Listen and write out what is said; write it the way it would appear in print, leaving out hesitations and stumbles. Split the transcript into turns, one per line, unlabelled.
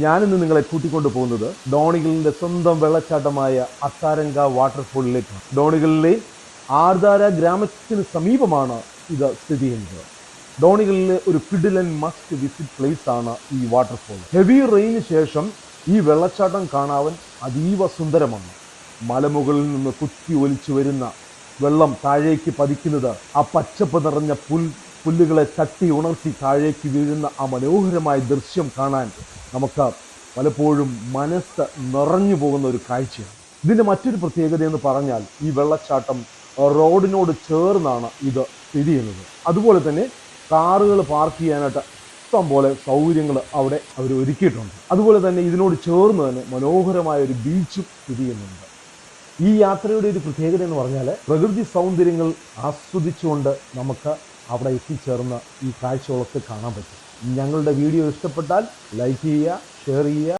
ഞാനിന്ന് നിങ്ങളെ കൂട്ടിക്കൊണ്ടു പോകുന്നത് ഡോണിഗലിന്റെ സ്വന്തം വെള്ളച്ചാട്ടമായ അത്താരങ്ക വാട്ടർഫോളിലേക്കാണ്. ഡോണിഗലിലെ ആർദാര ഗ്രാമത്തിന് സമീപമാണ് ഇത് സ്ഥിതി ചെയ്യുന്നത്. ഡോണിഗലിലെ ഒരു കിഡിലൻ മസ്റ്റ് വിസിറ്റ് പ്ലേസ് ആണ് ഈ വാട്ടർഫോൾ. ഹെവി റെയിന് ശേഷം ഈ വെള്ളച്ചാട്ടം കാണാൻ അതീവ സുന്ദരമാണ്. മലമുകളിൽ നിന്ന് കുത്തി ഒലിച്ചു വരുന്ന വെള്ളം താഴേക്ക് പതിക്കുന്നത് ആ പച്ചപ്പ് നിറഞ്ഞ പുല്ലുകളെ തട്ടി ഉണർത്തി താഴേക്ക് വീഴുന്ന ആ മനോഹരമായ ദൃശ്യം കാണാൻ നമുക്ക് പലപ്പോഴും മനസ്സ് നിറഞ്ഞു പോകുന്ന ഒരു കാഴ്ചയാണ്. ഇതിൻ്റെ മറ്റൊരു പ്രത്യേകത എന്ന് പറഞ്ഞാൽ ഈ വെള്ളച്ചാട്ടം റോഡിനോട് ചേർന്നാണ് ഇത് സ്ഥിതി ചെയ്യുന്നത്. അതുപോലെ തന്നെ കാറുകൾ പാർക്ക് ചെയ്യാനായിട്ട് ഇഷ്ടം പോലെ സൗകര്യങ്ങൾ അവിടെ അവർ ഒരുക്കിയിട്ടുണ്ട്. അതുപോലെ തന്നെ ഇതിനോട് ചേർന്ന് തന്നെ മനോഹരമായ ഒരു ബീച്ചും സ്ഥിതി ചെയ്യുന്നുണ്ട്. ഈ യാത്രയുടെ ഒരു പ്രത്യേകത എന്ന് പറഞ്ഞാൽ പ്രകൃതി സൗന്ദര്യങ്ങൾ ആസ്വദിച്ചുകൊണ്ട് നമുക്ക് അവിടെ എത്തിച്ചേർന്ന് ഈ കാഴ്ചകളൊക്കെ കാണാൻ പറ്റും. ഞങ്ങളുടെ വീഡിയോ ഇഷ്ടപ്പെട്ടാൽ ലൈക്ക് ചെയ്യുക, ഷെയർ ചെയ്യുക.